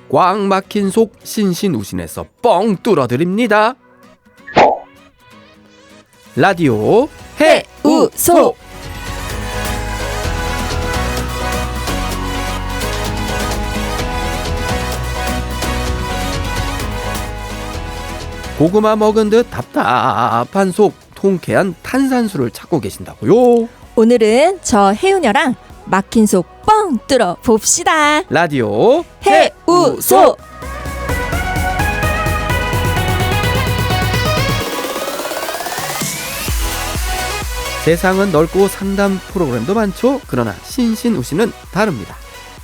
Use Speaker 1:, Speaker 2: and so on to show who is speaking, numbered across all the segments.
Speaker 1: 꽉 막힌 속 신신우신에서 뻥 뚫어드립니다. 라디오 해우소. 고구마 먹은 듯 답답한 속 통쾌한 탄산수를 찾고 계신다고요?
Speaker 2: 오늘은 저 혜은여랑 막힌 속 뻥 뚫어 봅시다.
Speaker 1: 라디오
Speaker 2: 해우소.
Speaker 1: 세상은 넓고 상담 프로그램도 많죠. 그러나 신신우신은 다릅니다.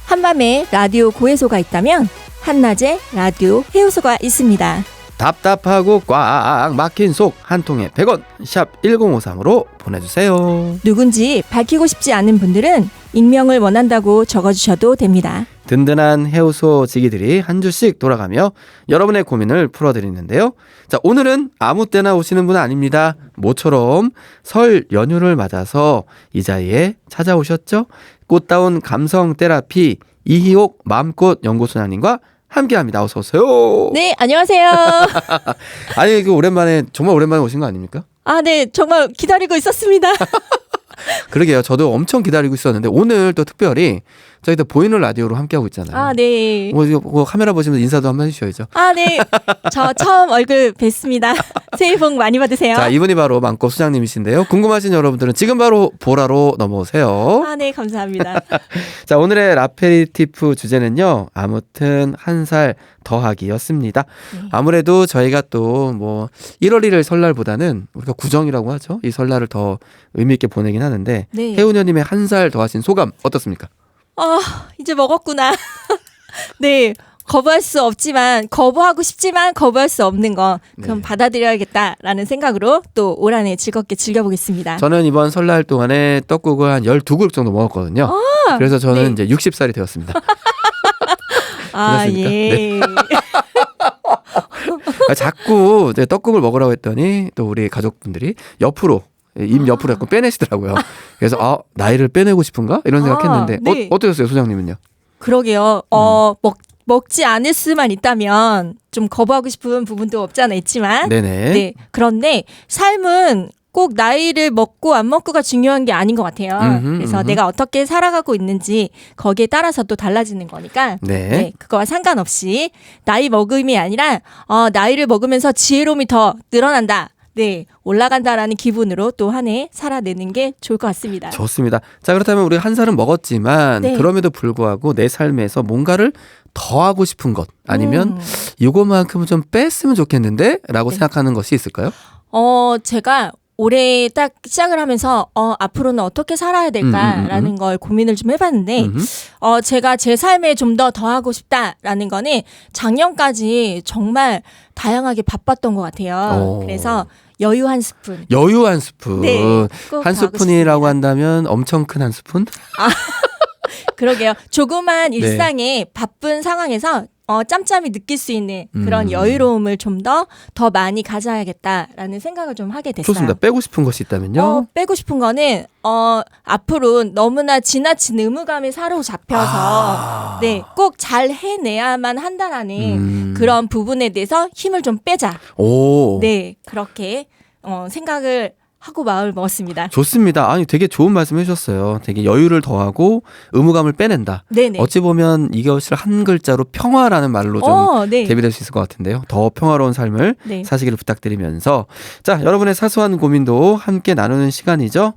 Speaker 2: 한밤에 라디오 고해소가 있다면 한낮에 라디오 해우소가 있습니다.
Speaker 1: 답답하고 꽉 막힌 속 한 통에 100원 샵 1053으로 보내주세요.
Speaker 2: 누군지 밝히고 싶지 않은 분들은 익명을 원한다고 적어주셔도 됩니다.
Speaker 1: 든든한 해우소 지기들이 한 주씩 돌아가며 여러분의 고민을 풀어드리는데요. 자, 오늘은 아무 때나 오시는 분은 아닙니다. 모처럼 설 연휴를 맞아서 이 자리에 찾아오셨죠. 꽃다운 감성 테라피 이희옥 마음꽃 연구소장님과 함께합니다. 어서 오세요.
Speaker 2: 네, 안녕하세요.
Speaker 1: 아니, 이거 오랜만에, 정말 오랜만에 오신 거 아닙니까?
Speaker 2: 아, 네, 정말 기다리고 있었습니다.
Speaker 1: 그러게요. 저도 엄청 기다리고 있었는데 오늘 또 특별히 저희도 보이는 라디오로 함께하고 있잖아요.
Speaker 2: 아, 네.
Speaker 1: 뭐 카메라 보시면서 인사도 한번 해주셔야죠.
Speaker 2: 아, 네. 저 처음 얼굴 뵙습니다. 새해 복 많이 받으세요.
Speaker 1: 자, 이분이 바로 마음꽃 수장님이신데요. 궁금하신 여러분들은 지금 바로 보라로 넘어오세요.
Speaker 2: 아, 네, 감사합니다.
Speaker 1: 자, 오늘의 라페리티프 주제는요. 아무튼 한 살 더하기였습니다.
Speaker 2: 네.
Speaker 1: 아무래도 저희가 또 뭐 1월 1일 설날보다는 우리가 구정이라고 하죠. 이 설날을 더 의미 있게 보내긴 하는데
Speaker 2: 네.
Speaker 1: 혜은여님의 한 살 더하신 소감 어떻습니까?
Speaker 2: 이제 먹었구나. 네. 거부할 수 없지만 거부하고 싶지만 거부할 수 없는 거 그럼
Speaker 1: 네.
Speaker 2: 받아들여야겠다라는 생각으로 또 올 한해 즐겁게 즐겨보겠습니다.
Speaker 1: 저는 이번 설날 동안에 떡국을 한 12그릇 정도 먹었거든요. 그래서 저는
Speaker 2: 네.
Speaker 1: 이제 60살이 되었습니다.
Speaker 2: 아,
Speaker 1: 그렇습니까?
Speaker 2: 예.
Speaker 1: 자꾸 이제 떡국을 먹으라고 했더니 또 우리 가족분들이 옆으로 입 옆으로 약간 빼내시더라고요. 그래서 나이를 빼내고 싶은가? 이런 생각했는데
Speaker 2: 네.
Speaker 1: 어떠셨어요, 소장님은요?
Speaker 2: 그러게요. 먹지 않을 수만 있다면 좀 거부하고 싶은 부분도 없지 않아 있지만
Speaker 1: 네네.
Speaker 2: 네. 그런데 삶은 꼭 나이를 먹고 안 먹고가 중요한 게 아닌 것 같아요. 그래서 내가 어떻게 살아가고 있는지 거기에 따라서 또 달라지는 거니까
Speaker 1: 네.
Speaker 2: 그거와 상관없이 나이 먹음이 아니라 나이를 먹으면서 지혜로움이 더 늘어난다. 네, 올라간다라는 기분으로 또 한 해 살아내는 게 좋을 것 같습니다.
Speaker 1: 좋습니다. 자, 그렇다면 우리 한 살은 먹었지만
Speaker 2: 네.
Speaker 1: 그럼에도 불구하고 내 삶에서 뭔가를 더 하고 싶은 것 아니면 이거만큼은 좀 뺐으면 좋겠는데 라고
Speaker 2: 네.
Speaker 1: 생각하는 것이 있을까요?
Speaker 2: 제가 올해 딱 시작을 하면서 앞으로는 어떻게 살아야 될까라는 걸 고민을 좀 해봤는데 제가 제 삶에 좀 더 하고 싶다라는 거는 작년까지 정말 다양하게 바빴던 것 같아요. 그래서 여유 한 스푼.
Speaker 1: 여유 한 스푼.
Speaker 2: 네, 꼭
Speaker 1: 한
Speaker 2: 더 하고
Speaker 1: 스푼이라고
Speaker 2: 싶습니다.
Speaker 1: 한다면 엄청 큰 한 스푼?
Speaker 2: 그러게요. 조그만
Speaker 1: 네.
Speaker 2: 일상의 바쁜 상황에서 짬짬이 느낄 수 있는 그런 여유로움을 좀 더 많이 가져야겠다라는 생각을 좀 하게 됐어요.
Speaker 1: 좋습니다. 빼고 싶은 것이 있다면요?
Speaker 2: 빼고 싶은 거는 앞으로 너무나 지나친 의무감에 사로잡혀서 네, 꼭 잘 해내야만 한다라는 그런 부분에 대해서 힘을 좀 빼자.
Speaker 1: 오.
Speaker 2: 네, 그렇게 생각을 하고 마음을 먹었습니다.
Speaker 1: 좋습니다. 아니, 되게 좋은 말씀 해주셨어요. 되게 여유를 더하고 의무감을 빼낸다.
Speaker 2: 네네.
Speaker 1: 어찌 보면 이것을 한 글자로 평화라는 말로 좀
Speaker 2: 네.
Speaker 1: 대비될 수 있을 것 같은데요. 더 평화로운 삶을
Speaker 2: 네.
Speaker 1: 사시기를 부탁드리면서 자, 여러분의 사소한 고민도 함께 나누는 시간이죠.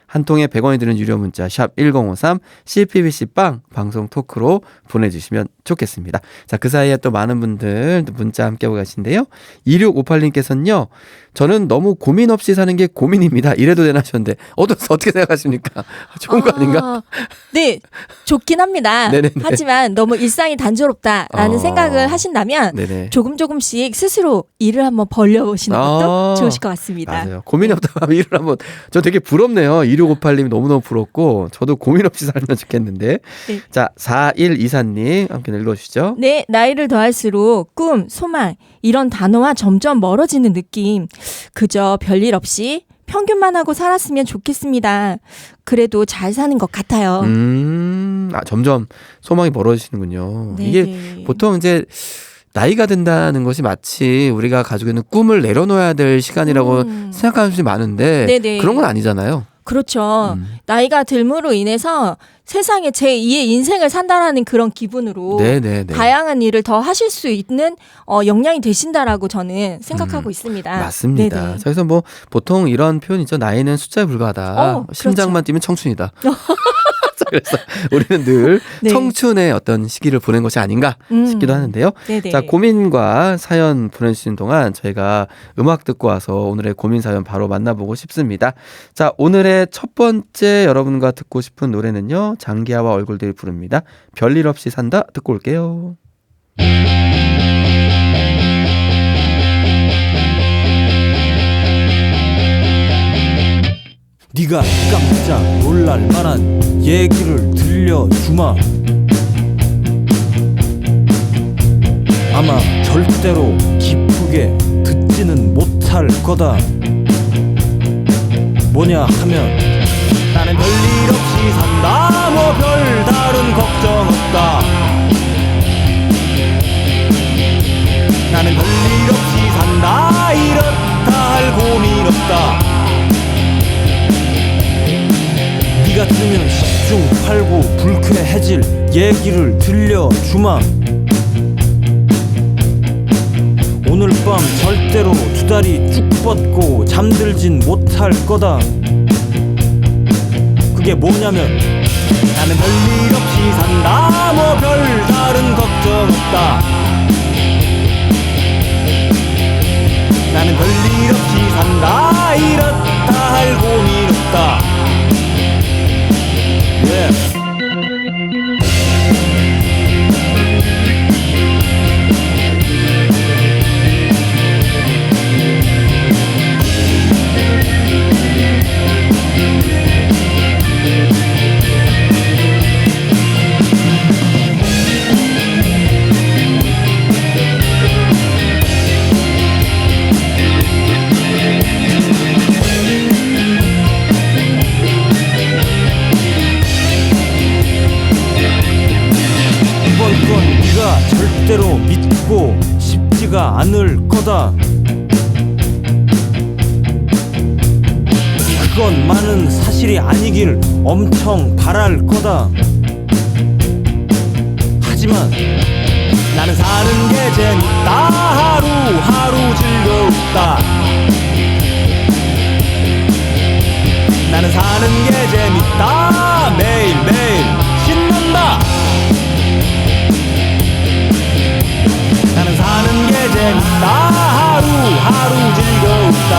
Speaker 1: 한 통에 100원이 드는 유료 문자 샵 1053 CPBC빵 방송 토크로 보내주시면 좋겠습니다. 자, 그 사이에 또 많은 분들 문자 함께하고 계신데요. 2658님께서는요. 저는 너무 고민 없이 사는 게 고민입니다. 이래도 되나 하셨는데 어떻게 생각하십니까? 좋은 거 아닌가?
Speaker 2: 네, 좋긴 합니다.
Speaker 1: 네네네.
Speaker 2: 하지만 너무 일상이 단조롭다라는 생각을 하신다면
Speaker 1: 네네.
Speaker 2: 조금씩 스스로 일을 한번 벌려보시는 것도 좋으실 것 같습니다.
Speaker 1: 맞아요. 고민이 없다면 일을 한번. 저 되게 부럽네요. 2658님이 너무너무 부럽고 저도 고민 없이 살면 좋겠는데.
Speaker 2: 네.
Speaker 1: 자, 4124님 함께 읽어주시죠.
Speaker 2: 네, 나이를 더할수록 꿈, 소망 이런 단어와 점점 멀어지는 느낌. 그저 별일 없이 평균만 하고 살았으면 좋겠습니다. 그래도 잘 사는 것 같아요.
Speaker 1: 점점 소망이 멀어지시는군요.
Speaker 2: 네,
Speaker 1: 이게
Speaker 2: 네.
Speaker 1: 보통 이제 나이가 든다는 것이 마치 우리가 가지고 있는 꿈을 내려놓아야 될 시간이라고 생각하는 분이 많은데
Speaker 2: 네네.
Speaker 1: 그런 건 아니잖아요.
Speaker 2: 그렇죠. 나이가 들므로 인해서 세상에 제2의 인생을 산다라는 그런 기분으로
Speaker 1: 네네네.
Speaker 2: 다양한 일을 더 하실 수 있는 역량이 되신다라고 저는 생각하고 있습니다.
Speaker 1: 맞습니다.
Speaker 2: 네네.
Speaker 1: 그래서 뭐 보통 이런 표현 있죠. 나이는 숫자에 불과하다.
Speaker 2: 그렇죠.
Speaker 1: 심장만 뛰면 청춘이다. 그래서 우리는 늘
Speaker 2: 네.
Speaker 1: 청춘의 어떤 시기를 보낸 것이 아닌가 싶기도 하는데요.
Speaker 2: 네네.
Speaker 1: 자, 고민과 사연 보내주시는 동안 저희가 음악 듣고 와서 오늘의 고민 사연 바로 만나보고 싶습니다. 자, 오늘의 첫 번째 여러분과 듣고 싶은 노래는요. 장기하와 얼굴들이 부릅니다. 별일 없이 산다 듣고 올게요.
Speaker 3: 네가 깜짝 놀랄 만한 얘기를 들려주마. 아마 절대로 기쁘게 듣지는 못할 거다. 뭐냐 하면 나는 별일 없이 산다. 뭐 별다른 걱정 없다. 나는 별일 없이 산다. 이렇다 할 고민 없다. 네가 들으면 10중 8구 불쾌해질 얘기를 들려주마. 오늘 밤 절대로 두 다리 쭉 뻗고 잠들진 못할 거다. 그게 뭐냐면 나는 별일 없이 산다. 뭐 별다른 걱정 없다. 나는 별일 없이 산다. 이렇다 할 고민 없다. Yeah. 절대로 믿고 싶지가 않을 거다. 그건 많은 사실이 아니길 엄청 바랄 거다. 하지만 나는 사는 게 재밌다. 하루하루 즐거웠다. 나는 사는 게 재밌다. 매일매일 신난다. 나는 사는 게 재밌다. 하루하루 즐거웠다.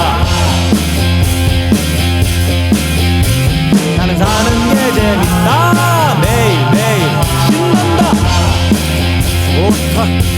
Speaker 3: 나는 사는 게 재밌다. 매일매일 신난다. 좋다.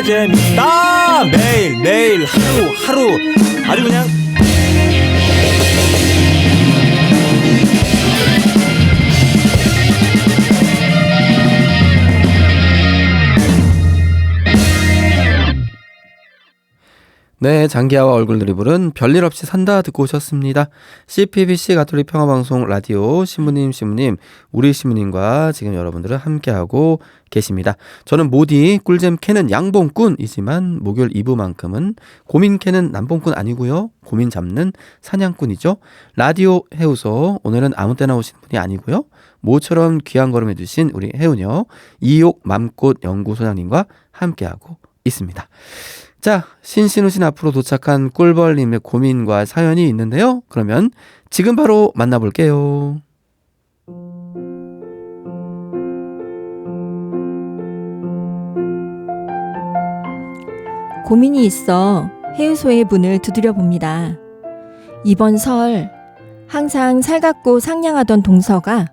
Speaker 3: 재밌다. 매일매일 하루하루 아주 그냥
Speaker 1: 네, 장기하와 얼굴들이 부른 별일 없이 산다 듣고 오셨습니다. CPBC 가톨릭 평화방송 라디오 신부님 우리 신부님과 지금 여러분들은 함께하고 계십니다. 저는 모디 꿀잼 캐는 양봉꾼이지만 목요일 2부만큼은 고민 캐는 남봉꾼 아니고요. 고민 잡는 사냥꾼이죠. 라디오 해우소 오늘은 아무 때나 오시는 분이 아니고요. 모처럼 귀한 걸음 해주신 우리 해우녀 이옥 맘꽃 연구소장님과 함께하고 있습니다. 자, 신신우신 앞으로 도착한 꿀벌님의 고민과 사연이 있는데요. 그러면 지금 바로 만나볼게요.
Speaker 2: 고민이 있어 해유소의 문을 두드려 봅니다. 이번 설 항상 살갑고 상냥하던 동서가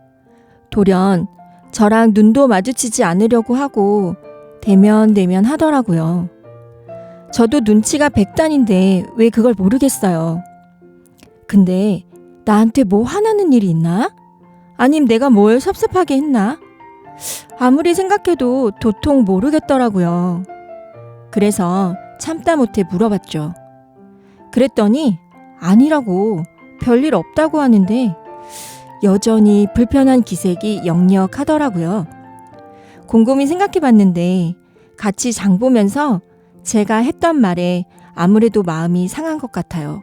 Speaker 2: 돌연 저랑 눈도 마주치지 않으려고 하고 대면 하더라고요. 저도 눈치가 백단인데 왜 그걸 모르겠어요. 근데 나한테 뭐 화나는 일이 있나? 아님 내가 뭘 섭섭하게 했나? 아무리 생각해도 도통 모르겠더라고요. 그래서 참다 못해 물어봤죠. 그랬더니 아니라고, 별일 없다고 하는데 여전히 불편한 기색이 역력하더라고요. 곰곰이 생각해봤는데 같이 장 보면서 제가 했던 말에 아무래도 마음이 상한 것 같아요.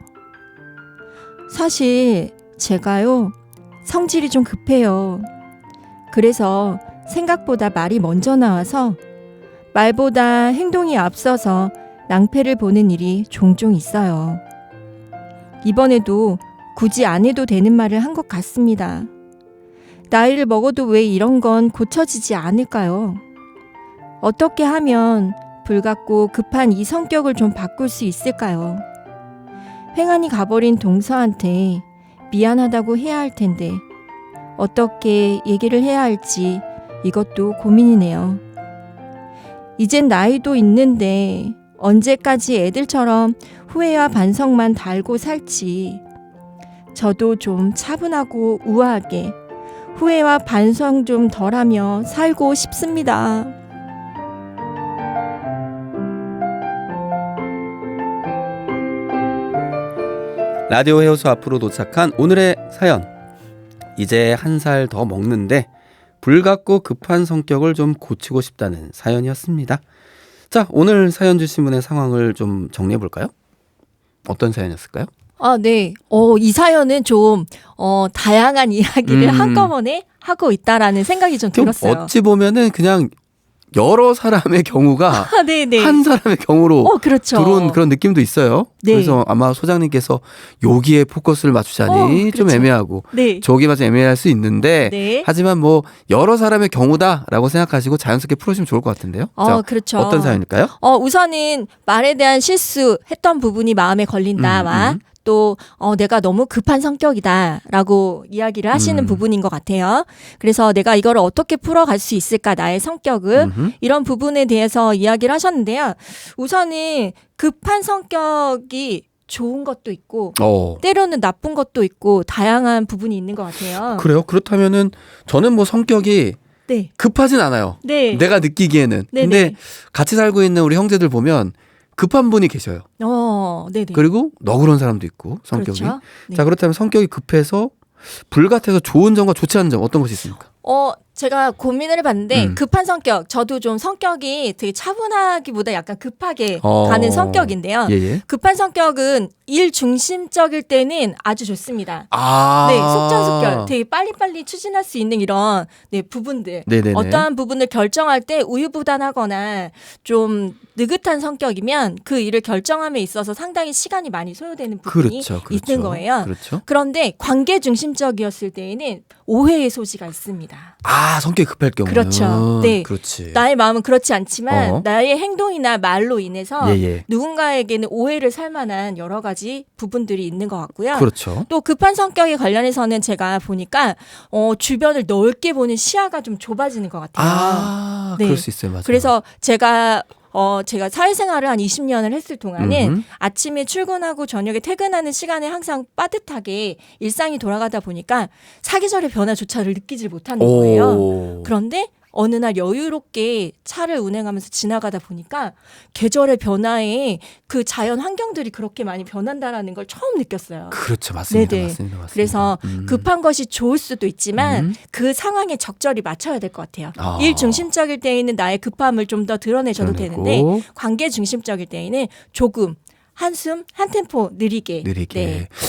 Speaker 2: 사실 제가요, 성질이 좀 급해요. 그래서 생각보다 말이 먼저 나와서 말보다 행동이 앞서서 낭패를 보는 일이 종종 있어요. 이번에도 굳이 안 해도 되는 말을 한 것 같습니다. 나이를 먹어도 왜 이런 건 고쳐지지 않을까요? 어떻게 하면 불같고 급한 이 성격을 좀 바꿀 수 있을까요? 횡하니 가버린 동서한테 미안하다고 해야 할 텐데 어떻게 얘기를 해야 할지 이것도 고민이네요. 이젠 나이도 있는데 언제까지 애들처럼 후회와 반성만 달고 살지. 저도 좀 차분하고 우아하게 후회와 반성 좀 덜하며 살고 싶습니다.
Speaker 1: 라디오 해우소 앞으로 도착한 오늘의 사연. 이제 한 살 더 먹는데 불같고 급한 성격을 좀 고치고 싶다는 사연이었습니다. 자, 오늘 사연 주신 분의 상황을 좀 정리해 볼까요? 어떤 사연이었을까요?
Speaker 2: 아, 네. 이 사연은 좀 다양한 이야기를 한꺼번에 하고 있다라는 생각이 좀 들었어요.
Speaker 1: 어찌 보면은 그냥 여러 사람의 경우가
Speaker 2: 아, 네네.
Speaker 1: 한 사람의 경우로
Speaker 2: 그렇죠.
Speaker 1: 들어온 그런 느낌도 있어요.
Speaker 2: 네.
Speaker 1: 그래서 아마 소장님께서 여기에 포커스를 맞추자니 좀
Speaker 2: 그렇죠.
Speaker 1: 애매하고
Speaker 2: 네.
Speaker 1: 저기만 좀 애매할 수 있는데
Speaker 2: 네.
Speaker 1: 하지만 뭐 여러 사람의 경우다라고 생각하시고 자연스럽게 풀어주시면 좋을 것 같은데요. 자,
Speaker 2: 그렇죠.
Speaker 1: 어떤 사연일까요?
Speaker 2: 우선은 말에 대한 실수했던 부분이 마음에 걸린다와 또 내가 너무 급한 성격이다라고 이야기를 하시는 부분인 것 같아요. 그래서 내가 이걸 어떻게 풀어갈 수 있을까, 나의 성격을 이런 부분에 대해서 이야기를 하셨는데요. 우선은 급한 성격이 좋은 것도 있고 때로는 나쁜 것도 있고 다양한 부분이 있는 것 같아요.
Speaker 1: 그래요? 그렇다면은 저는 뭐 성격이
Speaker 2: 네.
Speaker 1: 급하진 않아요.
Speaker 2: 네.
Speaker 1: 내가 느끼기에는.
Speaker 2: 네네.
Speaker 1: 근데 같이 살고 있는 우리 형제들 보면 급한 분이 계셔요.
Speaker 2: 네네.
Speaker 1: 그리고 너그러운 사람도 있고 성격이.
Speaker 2: 그렇죠. 네.
Speaker 1: 자, 그렇다면 성격이 급해서 불같아서 좋은 점과 좋지 않은 점 어떤 것이 있습니까?
Speaker 2: 제가 고민을 해봤는데 급한 성격, 저도 좀 성격이 되게 차분하기보다 약간 급하게 가는 성격인데요.
Speaker 1: 예.
Speaker 2: 급한 성격은 일 중심적일 때는 아주 좋습니다. 네, 속전속결, 되게 빨리빨리 추진할 수 있는 이런 부분들.
Speaker 1: 네네네.
Speaker 2: 어떠한 부분을 결정할 때 우유부단하거나 좀 느긋한 성격이면 그 일을 결정함에 있어서 상당히 시간이 많이 소요되는 부분이 있는 거예요.
Speaker 1: 그렇죠.
Speaker 2: 그런데 관계 중심적이었을 때에는 오해의 소지가 있습니다.
Speaker 1: 성격이 급할 경우는.
Speaker 2: 그렇죠. 네.
Speaker 1: 그렇지.
Speaker 2: 나의 마음은 그렇지 않지만 나의 행동이나 말로 인해서 누군가에게는 오해를 살 만한 여러 가지 부분들이 있는 것 같고요.
Speaker 1: 그렇죠.
Speaker 2: 또 급한 성격에 관련해서는 제가 보니까 주변을 넓게 보는 시야가 좀 좁아지는 것 같아요.
Speaker 1: 그럴 수 있어요. 맞아요.
Speaker 2: 그래서 제가 사회생활을 한 20년을 했을 동안은 아침에 출근하고 저녁에 퇴근하는 시간에 항상 빠듯하게 일상이 돌아가다 보니까 사계절의 변화조차를 느끼질 못하는 거예요. 그런데 어느 날 여유롭게 차를 운행하면서 지나가다 보니까 계절의 변화에 그 자연 환경들이 그렇게 많이 변한다라는 걸 처음 느꼈어요.
Speaker 1: 그렇죠. 맞습니다.
Speaker 2: 네네.
Speaker 1: 맞습니다.
Speaker 2: 그래서 급한 것이 좋을 수도 있지만 그 상황에 적절히 맞춰야 될 것 같아요. 일 중심적일 때에는 나의 급함을 좀 더 드러내셔도 되는데 관계 중심적일 때에는 조금 한숨, 한 템포 느리게.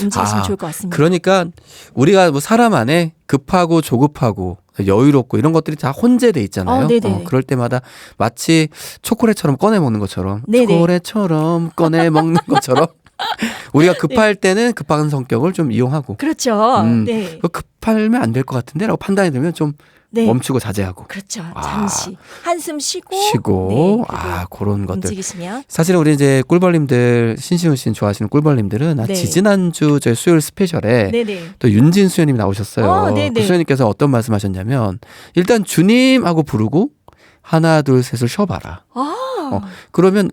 Speaker 2: 움직이시면 좋을 것 같습니다.
Speaker 1: 그러니까 우리가 뭐 사람 안에 급하고 조급하고 여유롭고 이런 것들이 다 혼재돼 있잖아요. 그럴 때마다 마치 초콜릿처럼 꺼내 먹는 것처럼 초콜릿처럼 꺼내 먹는 것처럼 우리가 급할 때는 급한 성격을 좀 이용하고
Speaker 2: 그렇죠.
Speaker 1: 급하면 안 될 것 같은데 라고 판단이 들면 좀
Speaker 2: 네.
Speaker 1: 멈추고 자제하고.
Speaker 2: 그렇죠.
Speaker 1: 아.
Speaker 2: 잠시 한숨 쉬고
Speaker 1: 쉬고
Speaker 2: 네,
Speaker 1: 그런 것들.
Speaker 2: 움직이시면
Speaker 1: 사실은 우리 이제 꿀벌님들 신시훈 씨 좋아하시는 꿀벌님들은
Speaker 2: 네.
Speaker 1: 지지난주 저희 수요일 스페셜에
Speaker 2: 네네.
Speaker 1: 또 윤진 수연님이 나오셨어요.
Speaker 2: 네네.
Speaker 1: 그 수연님께서 어떤 말씀하셨냐면 일단 주님 하고 부르고 하나 둘 셋을 쉬어봐라. 그러면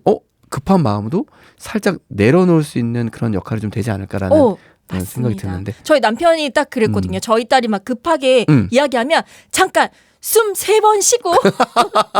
Speaker 1: 급한 마음도 살짝 내려놓을 수 있는 그런 역할이 좀 되지 않을까라는 그런 생각이 드는데.
Speaker 2: 저희 남편이 딱 그랬거든요. 저희 딸이 막 급하게 이야기하면 잠깐 숨 3번 쉬고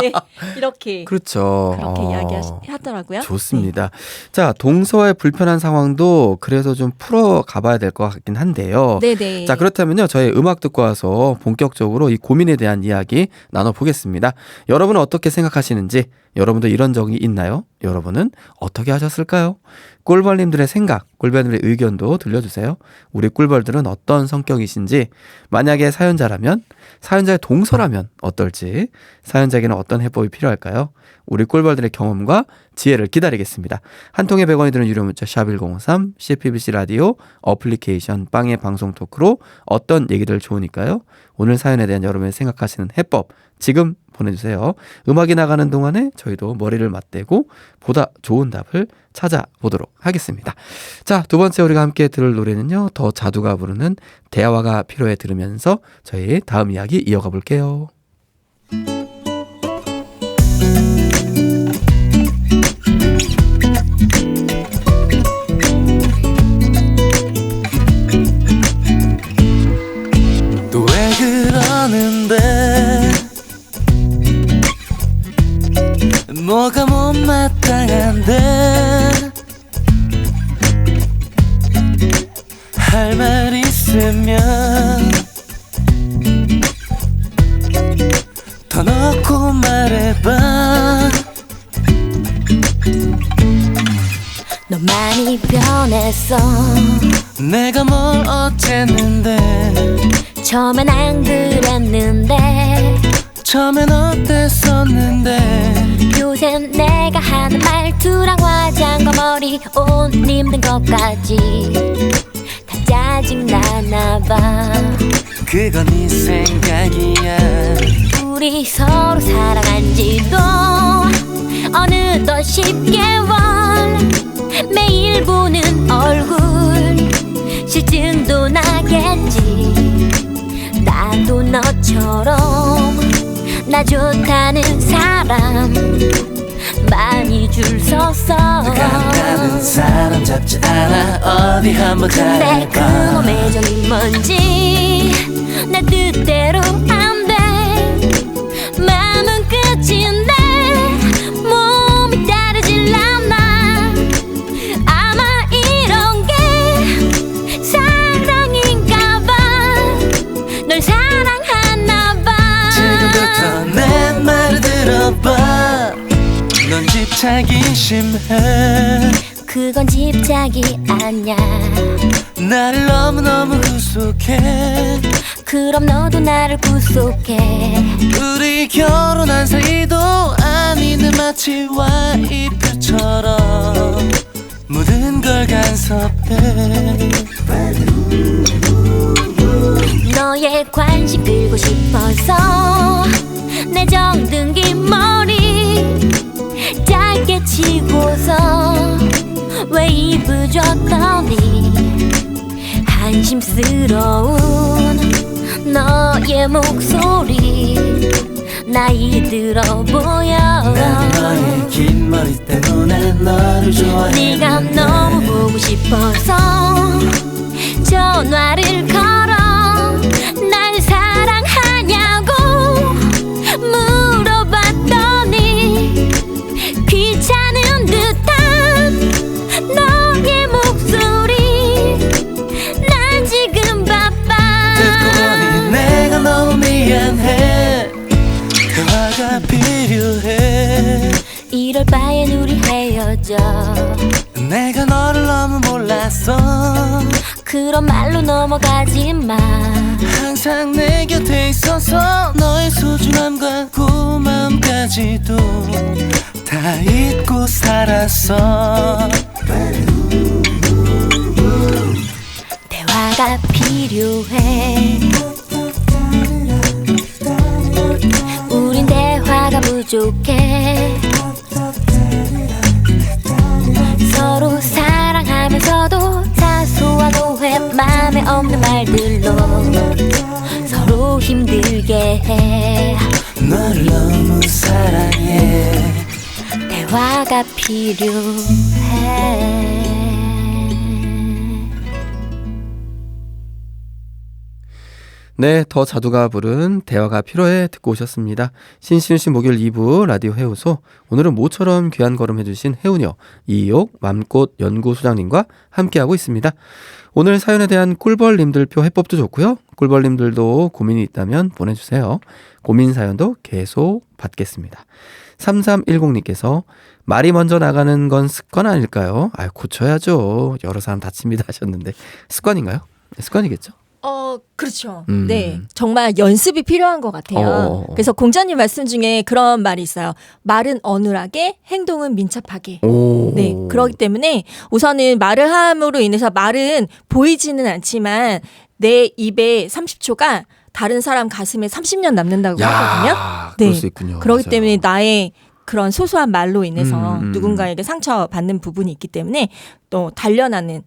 Speaker 2: 네, 이렇게
Speaker 1: 그렇죠.
Speaker 2: 그렇게 이야기하더라고요.
Speaker 1: 좋습니다. 자, 동서의 불편한 상황도 그래서 좀 풀어 가봐야 될 것 같긴 한데요.
Speaker 2: 네네.
Speaker 1: 자, 그렇다면요. 저희 음악 듣고 와서 본격적으로 이 고민에 대한 이야기 나눠보겠습니다. 여러분은 어떻게 생각하시는지, 여러분도 이런 적이 있나요? 여러분은 어떻게 하셨을까요? 꿀벌님들의 생각, 꿀벌님들의 의견도 들려주세요. 우리 꿀벌들은 어떤 성격이신지, 만약에 사연자라면, 사연자의 동서라면 어떨지, 사연자에게는 어떤 해법이 필요할까요? 우리 꿀벌들의 경험과 지혜를 기다리겠습니다. 한 통에 100원이 드는 유료 문자 샵1053, CPBC 라디오 어플리케이션 빵의 방송 토크로 어떤 얘기들 좋으니까요. 오늘 사연에 대한 여러분이 생각하시는 해법 지금 보내주세요. 음악이 나가는 동안에 저희도 머리를 맞대고 보다 좋은 답을 찾아보도록 하겠습니다. 자, 두 번째 우리가 함께 들을 노래는요. 더 자두가 부르는 대화가 필요해 들으면서 저희 다음 이야기 이어가 볼게요.
Speaker 3: 또 왜 그러는데 뭐가 못마땅한데 할 말 있으면 더 넣고 말해봐.
Speaker 4: 너 많이 변했어.
Speaker 3: 내가 뭘 어쨌는데
Speaker 4: 처음엔 안 그랬는데
Speaker 3: 처음엔 어땠었는데
Speaker 4: 요샌 내가 하는 말투랑 화장과 머리 옷 입는 것까지 다 짜증나나봐.
Speaker 3: 그건 네 생각이야.
Speaker 4: 우리 서로 사랑한 지도 어느덧 10개월. 매일 보는 얼굴 실증도 나겠지. 나도 너처럼 나 좋다는 사람 많이 줄 섰어.
Speaker 3: 나는 사람 잡지 않아. 어디 한번
Speaker 4: 근데
Speaker 3: 잘해봐.
Speaker 4: 그놈의 정이 뭔지 내 뜻대로 안 돼. 마음은 끝인데 몸이 따르질 않아. 아마 이런 게 사랑인가 봐. 널 사랑하나 봐.
Speaker 3: 지금부터 내 말을 들어봐. 넌 집착이 심해.
Speaker 4: 그건 집착이 아냐.
Speaker 3: 나를 너무너무 구속해.
Speaker 4: 그럼 너도 나를 구속해.
Speaker 3: 우리 결혼한 사이도 아닌데 마치 와이프처럼 모든 걸 간섭해.
Speaker 4: 너의 관심 끌고 싶어서 내 정등기 머리 짧게 치고서 웨이브 줬더니 한심스러운 너의 목소리 나이 들어 보여.
Speaker 3: 난 너의 긴 머리 때문에 너를 좋아해.
Speaker 4: 네가 너무 보고 싶어서 전화를 걸어. 날 사랑하냐고 물어봤더니 귀찮은 듯한 너의 목소리. 난 지금 바빠.
Speaker 3: 듣고 보니 내가 너무 미안해. 대화가 필요해.
Speaker 4: 이럴 바엔 우리 헤어져.
Speaker 3: 내가 너를 너무 몰랐어.
Speaker 4: 그런 말로 넘어가지 마.
Speaker 3: 항상 내 곁에 있어서 너의 소중함과 고마움까지도 다 잊고 살았어.
Speaker 4: 대화가 필요해. 우린 대화가 부족해. 서로 사랑하면서도 사소한 오해 맘에 없는 말들로 서로 힘들게 해.
Speaker 3: 너를 너무 사랑해.
Speaker 4: 대화가 필요해.
Speaker 1: 네, 더 자두가 부른 대화가 필요해 듣고 오셨습니다. 신신씨 목요일 2부 라디오 해우소. 오늘은 모처럼 귀한 걸음 해주신 해우녀 이옥 맘꽃 연구소장님과 함께하고 있습니다. 오늘 사연에 대한 꿀벌님들표 해법도 좋고요. 꿀벌님들도 고민이 있다면 보내주세요. 고민 사연도 계속 받겠습니다. 3310님께서 말이 먼저 나가는 건 습관 아닐까요? 고쳐야죠. 여러 사람 다칩니다 하셨는데 습관인가요? 습관이겠죠?
Speaker 2: 그렇죠. 네. 정말 연습이 필요한 것 같아요.
Speaker 1: 어.
Speaker 2: 그래서 공자님 말씀 중에 그런 말이 있어요. 말은 어눌하게, 행동은 민첩하게.
Speaker 1: 오.
Speaker 2: 네. 그렇기 때문에 우선은 말을 함으로 인해서 말은 보이지는 않지만 내 입에 30초가 다른 사람 가슴에 30년 남는다고 하거든요.
Speaker 1: 그럴
Speaker 2: 네.
Speaker 1: 수 있군요.
Speaker 2: 그렇기
Speaker 1: 맞아요.
Speaker 2: 때문에 나의 그런 소소한 말로 인해서
Speaker 1: 음.
Speaker 2: 누군가에게 상처받는 부분이 있기 때문에 또 단련하는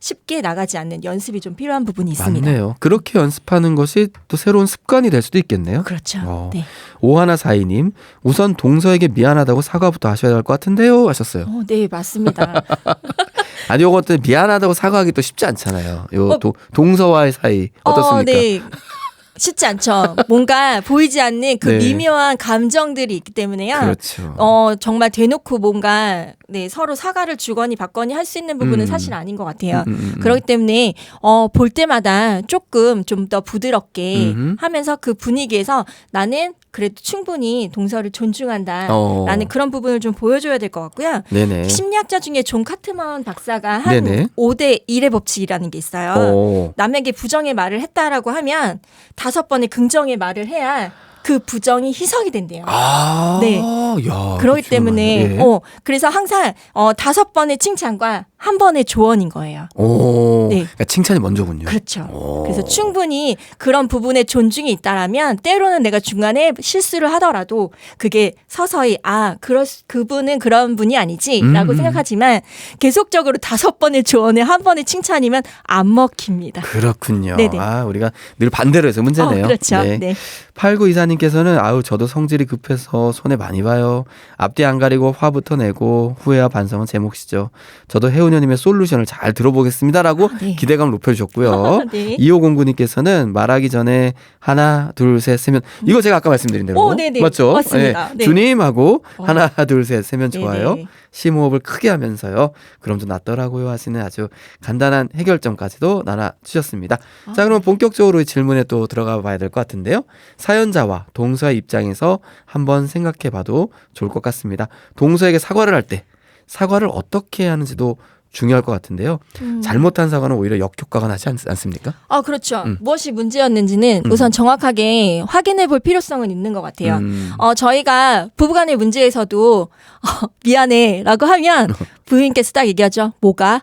Speaker 2: 쉽게 나가지 않는 연습이 좀 필요한 부분이 있습니다.
Speaker 1: 맞네요. 그렇게 연습하는 것이 또 새로운 습관이 될 수도 있겠네요.
Speaker 2: 그렇죠. 네.
Speaker 1: 5142님, 우선 동서에게 미안하다고 사과부터 하셔야 할 것 같은데요 하셨어요.
Speaker 2: 네, 맞습니다.
Speaker 1: 아니, 요것도 미안하다고 사과하기 또 쉽지 않잖아요. 요 동서와의 사이 어떻습니까?
Speaker 2: 네. 쉽지 않죠. 뭔가 보이지 않는 그
Speaker 1: 네.
Speaker 2: 미묘한 감정들이 있기 때문에요.
Speaker 1: 그렇죠.
Speaker 2: 정말 대놓고 뭔가 서로 사과를 주거니 받거니 할 수 있는 부분은 사실 아닌 것 같아요. 그렇기 때문에 볼 때마다 조금 좀 더 부드럽게 하면서 그 분위기에서 나는 그래도 충분히 동서를 존중한다 라는 그런 부분을 좀 보여줘야 될 것 같고요.
Speaker 1: 네네.
Speaker 2: 심리학자 중에 존 카트먼 박사가 한
Speaker 1: 네네.
Speaker 2: 5대 1의 법칙이라는 게 있어요. 남에게 부정의 말을 했다라고 하면 5번의 긍정의 말을 해야 그 부정이 희석이 된대요. 네.
Speaker 1: 야,
Speaker 2: 그렇기 때문에
Speaker 1: 예.
Speaker 2: 그래서 항상 5번의 칭찬과 한 번의 조언인 거예요. 네.
Speaker 1: 그러니까 칭찬이 먼저군요.
Speaker 2: 그렇죠. 그래서 충분히 그런 부분에 존중이 있다라면 때로는 내가 중간에 실수를 하더라도 그게 서서히 그분은 그런 분이 아니지라고 생각하지만 계속적으로 5번의 조언에 한 번의 칭찬이면 안 먹힙니다.
Speaker 1: 그렇군요.
Speaker 2: 네네.
Speaker 1: 우리가 늘 반대로 해서 문제네요.
Speaker 2: 그렇죠.
Speaker 1: 네.
Speaker 2: 네.
Speaker 1: 8924님께서는 저도 성질이 급해서 손해 많이 봐요. 앞뒤 안 가리고 화부터 내고 후회와 반성은 제 몫이죠. 저도 혜우녀님의 솔루션을 잘 들어보겠습니다라고
Speaker 2: 네.
Speaker 1: 기대감을 높여주셨고요.
Speaker 2: 네.
Speaker 1: 2509님께서는 말하기 전에 하나 둘 셋 세면 이거 제가 아까 말씀드린 대로
Speaker 2: 네네.
Speaker 1: 맞죠?
Speaker 2: 맞습니다. 네.
Speaker 1: 주님하고 하나 둘 셋 세면 좋아요.
Speaker 2: 네네.
Speaker 1: 심호흡을 크게 하면서요. 그럼 좀 낫더라고요 하시는 아주 간단한 해결점까지도 나눠주셨습니다. 자, 그럼 본격적으로 이 질문에 또 들어가 봐야 될 것 같은데요. 사연자와 동서의 입장에서 한번 생각해 봐도 좋을 것 같습니다. 동서에게 사과를 할 때 사과를 어떻게 하는지도 중요할 것 같은데요. 잘못한 사과는 오히려 역효과가 나지 않습니까?
Speaker 2: 그렇죠. 무엇이 문제였는지는 우선 정확하게 확인해 볼 필요성은 있는 것 같아요. 저희가 부부간의 문제에서도 미안해라고 하면 부인께서 딱 얘기하죠. 뭐가?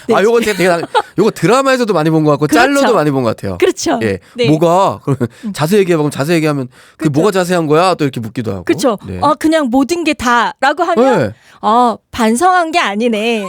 Speaker 2: 네.
Speaker 1: 요건 제가 요거 드라마에서도 많이 본 것 같고
Speaker 2: 그렇죠.
Speaker 1: 짤로도 많이 본 것 같아요.
Speaker 2: 그렇죠.
Speaker 1: 예.
Speaker 2: 네.
Speaker 1: 뭐가? 그러면 자세히 얘기해보면 자세히 얘기하면 그게 뭐가 자세한 거야? 또 이렇게 묻기도 하고.
Speaker 2: 그렇죠.
Speaker 1: 네.
Speaker 2: 그냥 모든 게 다라고 하면
Speaker 1: 네.
Speaker 2: 반성한 게 아니네.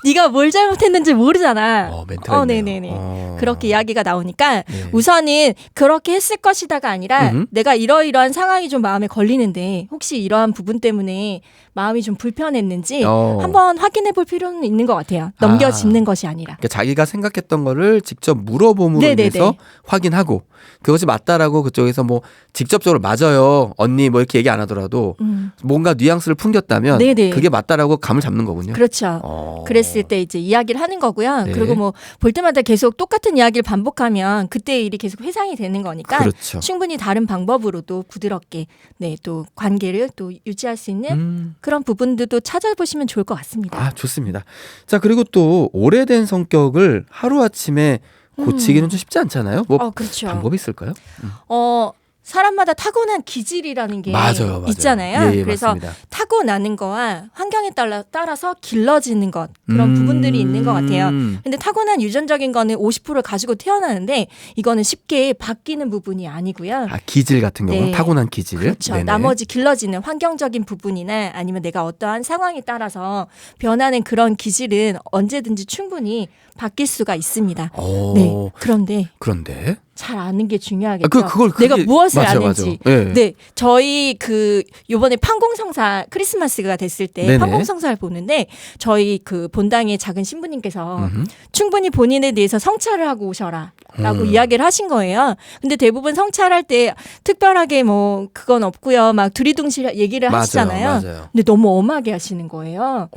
Speaker 2: 네가 뭘 잘못했는지 모르잖아.
Speaker 1: 멘트가 있네요.
Speaker 2: 네네네. 그렇게 이야기가 나오니까
Speaker 1: 네.
Speaker 2: 우선은 그렇게 했을 것이다가 아니라 내가 이러이러한 상황이 좀 마음에 걸리는데 혹시 이러한 부분 때문에 마음이 좀 불편했는지 한번 확인해 볼 필요는 있는 것 같아요. 넘겨짚는 것이 아니라.
Speaker 1: 그러니까 자기가 생각했던 거를 직접 물어봄으로
Speaker 2: 네네네.
Speaker 1: 인해서 확인하고 그것이 맞다라고 그쪽에서 뭐 직접적으로 맞아요 언니 뭐 이렇게 얘기 안 하더라도 뭔가 뉘앙스를 풍겼다면
Speaker 2: 네네.
Speaker 1: 그게 맞다라고 감을 잡는 거군요.
Speaker 2: 그렇죠. 그랬을 때 이제 이야기를 하는 거고요.
Speaker 1: 네.
Speaker 2: 그리고 뭐 볼 때마다 계속 똑같은 이야기를 반복하면 그때 일이 계속 회상이 되는 거니까
Speaker 1: 그렇죠.
Speaker 2: 충분히 다른 방법으로도 부드럽게 또 관계를 또 유지할 수 있는 그런 부분들도 찾아보시면 좋을 것 같습니다.
Speaker 1: 좋습니다. 자, 그리고 또 오래된 성격을 하루아침에 고치기는 좀 쉽지 않잖아요. 뭐
Speaker 2: 그렇죠.
Speaker 1: 방법이 있을까요?
Speaker 2: 사람마다 타고난 기질이라는 게
Speaker 1: 맞아요.
Speaker 2: 있잖아요.
Speaker 1: 예,
Speaker 2: 그래서
Speaker 1: 맞습니다.
Speaker 2: 타고나는 거와 환경에 따라서 길러지는 것 그런 부분들이 있는 것 같아요. 근데 타고난 유전적인 거는 50%를 가지고 태어나는데 이거는 쉽게 바뀌는 부분이 아니고요.
Speaker 1: 아, 기질 같은 경우는
Speaker 2: 네.
Speaker 1: 타고난 기질.
Speaker 2: 그렇죠.
Speaker 1: 네네.
Speaker 2: 나머지 길러지는 환경적인 부분이나 아니면 내가 어떠한 상황에 따라서 변하는 그런 기질은 언제든지 충분히 바뀔 수가 있습니다.
Speaker 1: 오,
Speaker 2: 네. 그런데 잘 아는 게 중요하겠죠.
Speaker 1: 그걸
Speaker 2: 내가 무엇을
Speaker 1: 맞아,
Speaker 2: 아는지.
Speaker 1: 맞아. 네.
Speaker 2: 네, 저희 요번에 판공성사 크리스마스가 됐을 때
Speaker 1: 네네.
Speaker 2: 판공성사를 보는데 저희 그 본당의 작은 신부님께서 충분히 본인에 대해서 성찰을 하고 오셔라라고 이야기를 하신 거예요. 근데 대부분 성찰할 때 특별하게 뭐 그건 없고요, 막 두리둥실 얘기를 하시잖아요.
Speaker 1: 맞아요.
Speaker 2: 근데 너무 엄하게 하시는 거예요.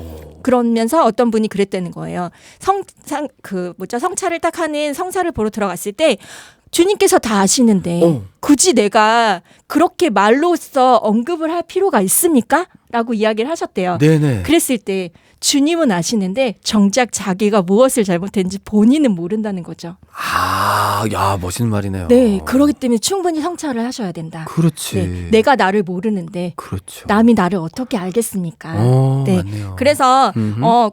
Speaker 2: 그러면서 어떤 분이 그랬다는 거예요. 성찰을 딱 하는 성사를 보러 들어갔을 때 주님께서 다 아시는데 굳이 내가 그렇게 말로써 언급을 할 필요가 있습니까? 라고 이야기를 하셨대요.
Speaker 1: 네네.
Speaker 2: 그랬을 때 주님은 아시는데 정작 자기가 무엇을 잘못했는지 본인은 모른다는 거죠.
Speaker 1: 아, 야, 멋있는 말이네요.
Speaker 2: 네, 그렇기 때문에 충분히 성찰을 하셔야 된다.
Speaker 1: 그렇지.
Speaker 2: 네, 내가 나를 모르는데
Speaker 1: 그렇죠.
Speaker 2: 남이 나를 어떻게 알겠습니까? 네,
Speaker 1: 맞네요.
Speaker 2: 그래서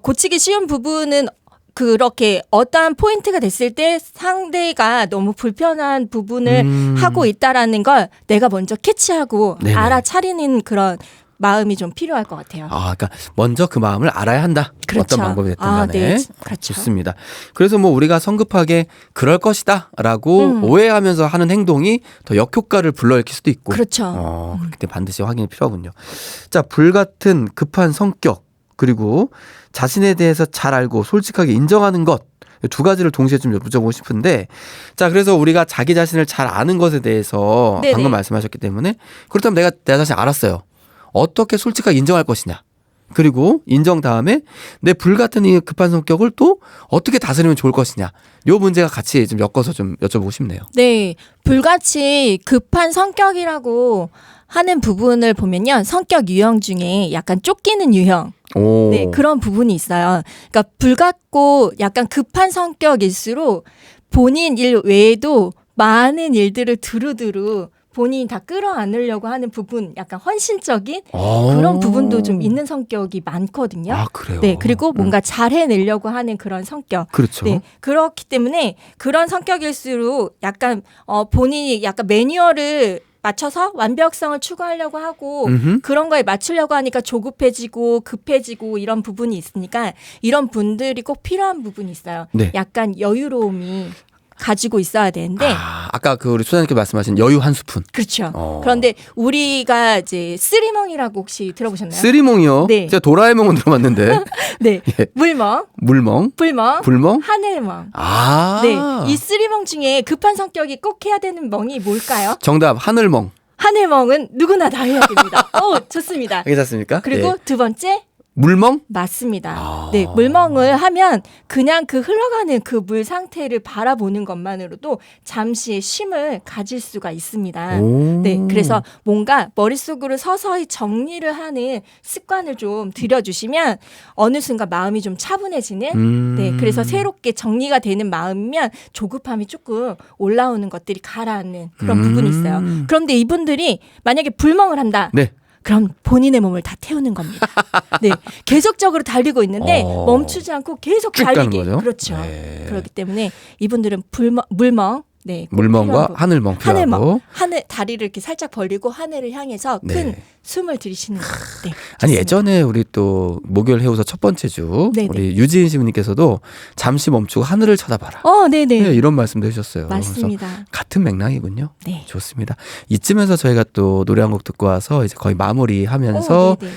Speaker 2: 고치기 쉬운 부분은 그렇게 어떠한 포인트가 됐을 때 상대가 너무 불편한 부분을 하고 있다라는 걸 내가 먼저 캐치하고
Speaker 1: 네네.
Speaker 2: 알아차리는 그런 마음이 좀 필요할 것 같아요.
Speaker 1: 아, 그러니까 먼저 그 마음을 알아야 한다.
Speaker 2: 그렇죠.
Speaker 1: 어떤 방법이 됐든
Speaker 2: 아,
Speaker 1: 간에.
Speaker 2: 네. 그렇죠.
Speaker 1: 좋습니다. 그래서 뭐 우리가 성급하게 그럴 것이다라고 오해하면서 하는 행동이 더 역효과를 불러일으킬 수도 있고.
Speaker 2: 그렇죠.
Speaker 1: 그렇기 때문에 반드시 확인이 필요하군요. 자, 불같은 급한 성격 그리고 자신에 대해서 잘 알고 솔직하게 인정하는 것. 두 가지를 동시에 좀 여쭤보고 싶은데, 자, 그래서 우리가 자기 자신을 잘 아는 것에 대해서
Speaker 2: 네네.
Speaker 1: 방금 말씀하셨기 때문에 그렇다면 내가 내 자신 알았어요. 어떻게 솔직하게 인정할 것이냐. 그리고 인정 다음에 내 불같은 이 급한 성격을 또 어떻게 다스리면 좋을 것이냐. 요 문제가 같이 좀 엮어서 좀 여쭤보고 싶네요.
Speaker 2: 네, 불같이 급한 성격이라고 하는 부분을 보면요, 성격 유형 중에 약간 쫓기는 유형.
Speaker 1: 오.
Speaker 2: 네, 그런 부분이 있어요. 그러니까 불같고 약간 급한 성격일수록 본인 일 외에도 많은 일들을 두루두루 본인이 다 끌어안으려고 하는 부분, 약간 헌신적인 그런 부분도 좀 있는 성격이 많거든요.
Speaker 1: 아, 그래요?
Speaker 2: 네, 그리고 뭔가 잘 해내려고 하는 그런 성격.
Speaker 1: 그렇죠.
Speaker 2: 네, 그렇기 때문에 그런 성격일수록 약간 본인이 약간 매뉴얼을 맞춰서 완벽성을 추구하려고 하고 그런 거에 맞추려고 하니까 조급해지고 급해지고 이런 부분이 있으니까 이런 분들이 꼭 필요한 부분이 있어요.
Speaker 1: 네.
Speaker 2: 약간 여유로움이 가지고 있어야 되는데
Speaker 1: 아까 그 우리 소장님께 말씀하신 여유 한 스푼.
Speaker 2: 그렇죠. 그런데 우리가 이제 쓰리멍이라고 혹시 들어보셨나요?
Speaker 1: 쓰리멍이요?
Speaker 2: 네.
Speaker 1: 제가 도라에몽은 들어봤는데.
Speaker 2: 네.
Speaker 1: 예.
Speaker 2: 물멍,
Speaker 1: 물멍,
Speaker 2: 불멍,
Speaker 1: 불멍.
Speaker 2: 하늘멍.
Speaker 1: 아.
Speaker 2: 네. 이 쓰리멍 중에 급한 성격이 꼭 해야 되는 멍이 뭘까요?
Speaker 1: 정답 하늘멍.
Speaker 2: 하늘멍은 누구나 다 해야 됩니다. 좋습니다.
Speaker 1: 괜찮습니까?
Speaker 2: 그리고
Speaker 1: 예.
Speaker 2: 두 번째
Speaker 1: 물멍?
Speaker 2: 맞습니다. 네, 물멍을 하면 그냥 그 흘러가는 그 물 상태를 바라보는 것만으로도 잠시의 쉼을 가질 수가 있습니다.
Speaker 1: 오.
Speaker 2: 네, 그래서 뭔가 머릿속으로 서서히 정리를 하는 습관을 좀 들여주시면 어느 순간 마음이 좀 차분해지는 네, 그래서 새롭게 정리가 되는 마음이면 조급함이 조금 올라오는 것들이 가라앉는 그런 부분이 있어요. 그런데 이분들이 만약에 불멍을 한다.
Speaker 1: 네.
Speaker 2: 그럼 본인의 몸을 다 태우는 겁니다. 네, 계속적으로 달리고 있는데 멈추지 않고 계속
Speaker 1: 쭉 가는
Speaker 2: 달리기.
Speaker 1: 거죠?
Speaker 2: 그렇죠.
Speaker 1: 네.
Speaker 2: 그렇기 때문에 이분들은 물멍, 네, 꼭
Speaker 1: 물멍과
Speaker 2: 필요하고.
Speaker 1: 하늘멍 필요하고.
Speaker 2: 하늘멍, 하늘 다리를 이렇게 살짝 벌리고 하늘을 향해서
Speaker 1: 네.
Speaker 2: 큰 숨을 들이쉬는 거. 네,
Speaker 1: 아니
Speaker 2: 좋습니다.
Speaker 1: 예전에 우리 또 목요일 해우서 첫 번째 주
Speaker 2: 네네.
Speaker 1: 우리 유지인 시부님께서도 잠시 멈추고 하늘을 쳐다봐라.
Speaker 2: 네네.
Speaker 1: 네, 이런 말씀도 해주셨어요. 그래서
Speaker 2: 맞습니다.
Speaker 1: 같은 맥락이군요.
Speaker 2: 네.
Speaker 1: 좋습니다. 이쯤에서 저희가 또 노래 한 곡 듣고 와서 이제 거의 마무리하면서
Speaker 2: 네네.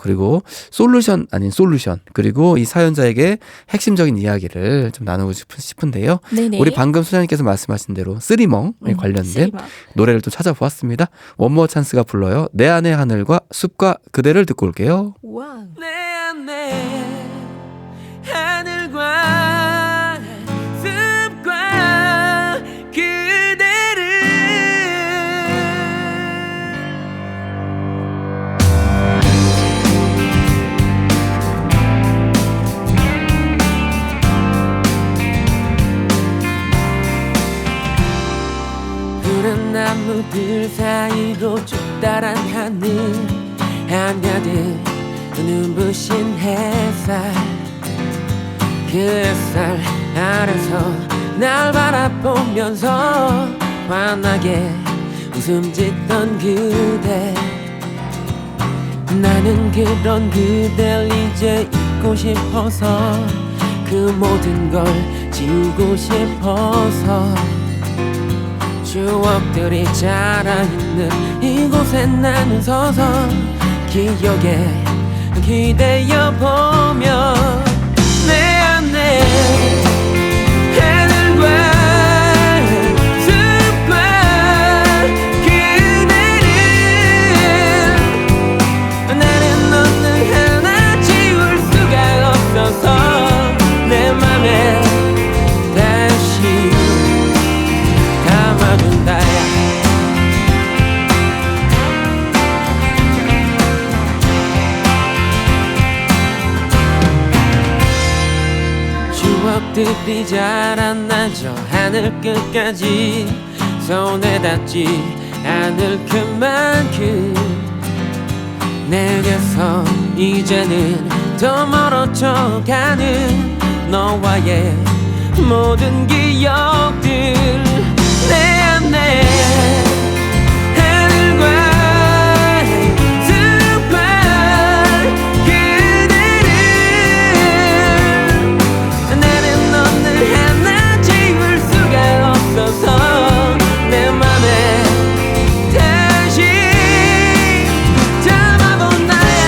Speaker 1: 그리고 솔루션 아닌 솔루션 그리고 이 사연자에게 핵심적인 이야기를 좀 나누고 싶은데요.
Speaker 2: 네네.
Speaker 1: 우리 방금 소장님께서 말씀하신 대로 쓰리멍에 관련된
Speaker 2: 쓰리멍.
Speaker 1: 노래를 또 찾아보았습니다. 원모어 찬스가 불러요. 내 안의 하늘과 숲과 그대를 듣고 올게요.
Speaker 2: 와.
Speaker 3: 내 안에 하늘과 숲과 그대를 푸른
Speaker 5: 나무들 사이로 쭉 따란 하늘 한가득 눈부신 햇살 그 햇살 아래서 날 바라보면서 환하게 웃음 짓던 그대 나는 그런 그댈 이제 잊고 싶어서 그 모든 걸 지우고 싶어서 추억들이 자라있는 이곳에 나는 서서 기억에 기대어 보며 내 안에 하늘과 숲과 그대를 나는 너는 하나 지울 수가 없어서 내 맘에 다시 담아둔다 추억들이 자라나 저 하늘 끝까지 손에 닿지 않을 그만큼 내게서 이제는 더 멀어져 가는 너와의 모든 기억들 내 안에 하늘과 숲과 그대를 나는 너를 하나 지울 수가 없어서 내 맘에 다시 담아본 나야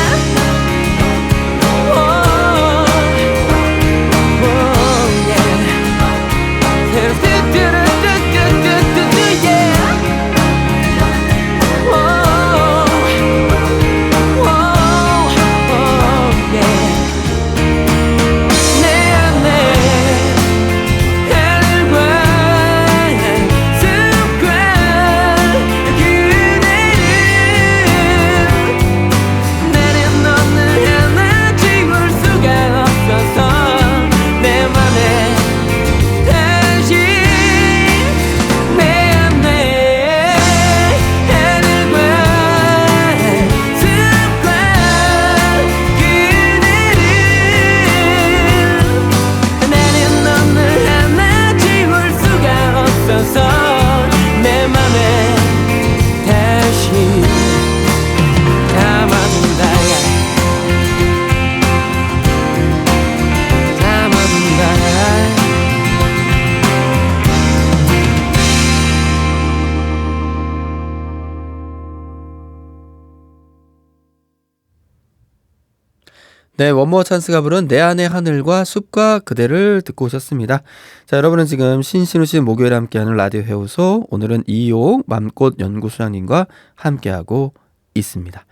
Speaker 1: 네, 원모어 찬스가 부른 내 안의 하늘과 숲과 그대를 듣고 오셨습니다. 자, 여러분은 지금 신신우 씨 목요일에 함께하는 라디오 해우소, 오늘은 이용 맘꽃 연구소장님과 함께하고 있습니다.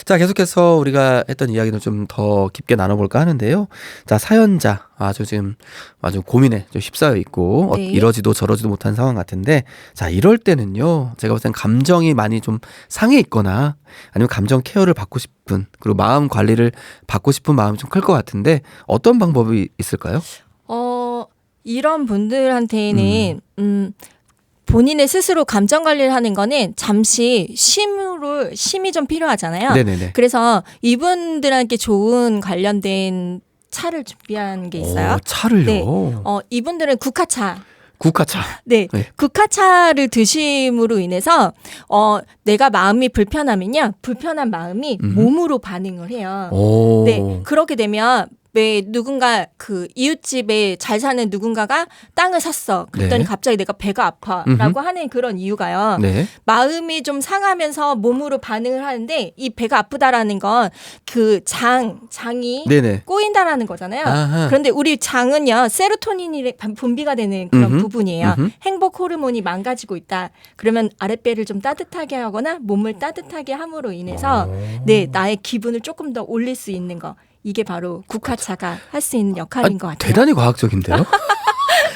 Speaker 1: 자, 계속해서 우리가 했던 이야기를 좀 더 깊게 나눠볼까 하는데요. 자, 사연자 아주 지금 아주 고민에 좀 휩싸여 있고
Speaker 2: 네.
Speaker 1: 이러지도 저러지도 못한 상황 같은데, 자, 이럴 때는요, 제가 볼 땐 감정이 많이 좀 상해 있거나 아니면 감정 케어를 받고 싶은, 그리고 마음 관리를 받고 싶은 마음이 좀 클 것 같은데 어떤 방법이 있을까요?
Speaker 2: 이런 분들한테는 본인의 스스로 감정 관리를 하는 거는 잠시 쉼이 좀 필요하잖아요.
Speaker 1: 네네네.
Speaker 2: 그래서 이분들한테 좋은 관련된 차를 준비한 게 있어요.
Speaker 1: 오, 차를요?
Speaker 2: 네. 이분들은 국화차.
Speaker 1: 국화차.
Speaker 2: 네.
Speaker 1: 네.
Speaker 2: 국화차를 드심으로 인해서 내가 마음이 불편하면요, 불편한 마음이 몸으로 반응을 해요.
Speaker 1: 오.
Speaker 2: 네. 그렇게 되면 왜 누군가 그 이웃집에 잘 사는 누군가가 땅을 샀어. 그랬더니
Speaker 1: 네. 갑자기
Speaker 2: 갑자기 내가 배가 아파라고 하는 그런 이유가요.
Speaker 1: 네.
Speaker 2: 마음이 좀 상하면서 몸으로 반응을 하는데, 이 배가 아프다라는 건 그 장이
Speaker 1: 네네.
Speaker 2: 꼬인다라는 거잖아요.
Speaker 1: 아하.
Speaker 2: 그런데 우리 장은요, 세로토닌이 분비가 되는 그런
Speaker 1: 음흠.
Speaker 2: 부분이에요.
Speaker 1: 음흠.
Speaker 2: 행복 호르몬이 망가지고 있다. 그러면 아랫배를 좀 따뜻하게 하거나 몸을 따뜻하게 함으로 인해서 네, 나의 기분을 조금 더 올릴 수 있는 거. 이게 바로 국화차가 할 수 있는 역할인 것 같아요.
Speaker 1: 대단히 과학적인데요?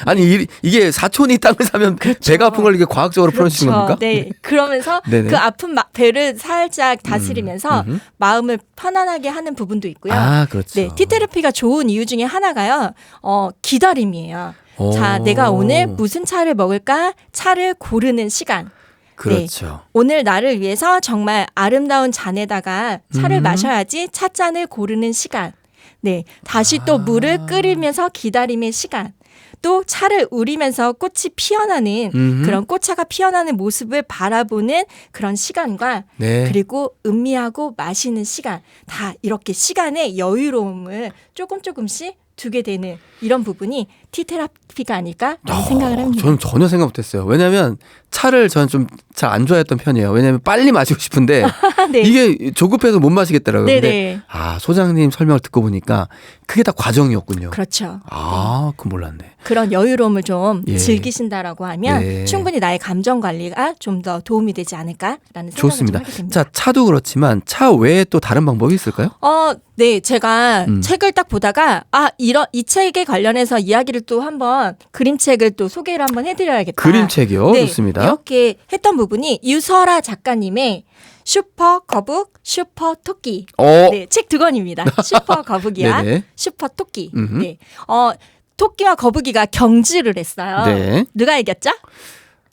Speaker 1: 아니 이게 사촌이 땅을 사면 배가 아픈 걸 이게 과학적으로 풀어주신 겁니까?
Speaker 2: 네. 그러면서
Speaker 1: 네네.
Speaker 2: 그 아픈 배를 살짝 다스리면서 마음을 편안하게 하는 부분도 있고요.
Speaker 1: 아, 그렇죠.
Speaker 2: 네, 티테라피가 좋은 이유 중에 하나가요. 기다림이에요.
Speaker 1: 오.
Speaker 2: 자, 내가 오늘 무슨 차를 먹을까? 차를 고르는 시간.
Speaker 1: 그렇죠.
Speaker 2: 오늘 나를 위해서 정말 아름다운 잔에다가 차를 마셔야지 찻잔을 고르는 시간. 네. 다시 또 물을 끓이면서 기다림의 시간. 또 차를 우리면서 꽃이 피어나는 그런 꽃차가 피어나는 모습을 바라보는 그런 시간과
Speaker 1: 네.
Speaker 2: 그리고 음미하고 마시는 시간. 다 이렇게 시간의 여유로움을 조금씩 두게 되는 이런 부분이 티테라피가 아닐까라는 생각을 합니다.
Speaker 1: 저는 전혀 생각 못했어요. 왜냐하면 차를 저는 좀 잘 안 좋아했던 편이에요. 왜냐하면 빨리 마시고 싶은데
Speaker 2: 네.
Speaker 1: 이게 조급해서 못 마시겠더라고요.
Speaker 2: 네네.
Speaker 1: 근데 소장님 설명을 듣고 보니까 그게 다 과정이었군요.
Speaker 2: 그렇죠.
Speaker 1: 그건 몰랐네.
Speaker 2: 그런 여유로움을 좀
Speaker 1: 예.
Speaker 2: 즐기신다라고 하면
Speaker 1: 네.
Speaker 2: 충분히 나의 감정 관리가 좀 더 도움이 되지 않을까라는 생각을
Speaker 1: 좋습니다.
Speaker 2: 좀 하게 됩니다.
Speaker 1: 자, 차도 그렇지만 차 외에 또 다른 방법이 있을까요?
Speaker 2: 네, 제가
Speaker 1: 음.
Speaker 2: 책을 딱 보다가 이 책에 관련해서 이야기를 또 한번 그림책을 또 소개를 한번 해드려야겠다.
Speaker 1: 그림책이요.
Speaker 2: 네,
Speaker 1: 좋습니다.
Speaker 2: 이렇게 했던 부분이 유설아 작가님의 슈퍼 거북, 슈퍼 토끼. 네, 책 두 권입니다. 슈퍼 거북이와
Speaker 1: 네네.
Speaker 2: 슈퍼 토끼.
Speaker 1: 음흠.
Speaker 2: 네, 토끼와 거북이가 경주를 했어요.
Speaker 1: 네.
Speaker 2: 누가 이겼죠?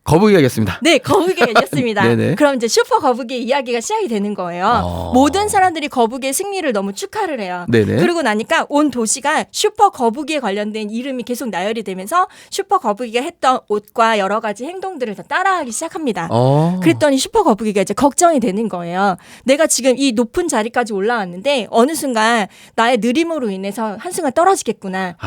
Speaker 1: 거북이가 겠습니다.
Speaker 2: 네, 거북이가 이겼습니다.
Speaker 1: 네네.
Speaker 2: 그럼 이제 슈퍼 거북이의 이야기가 시작이 되는 거예요. 모든 사람들이 거북이의 승리를 너무 축하를 해요.
Speaker 1: 네네.
Speaker 2: 그러고 나니까 온 도시가 슈퍼 거북이에 관련된 이름이 계속 나열이 되면서 슈퍼 거북이가 했던 옷과 여러 가지 행동들을 다 따라하기 시작합니다. 그랬더니 슈퍼 거북이가 이제 걱정이 되는 거예요. 내가 지금 이 높은 자리까지 올라왔는데 어느 순간 나의 느림으로 인해서 한순간 떨어지겠구나.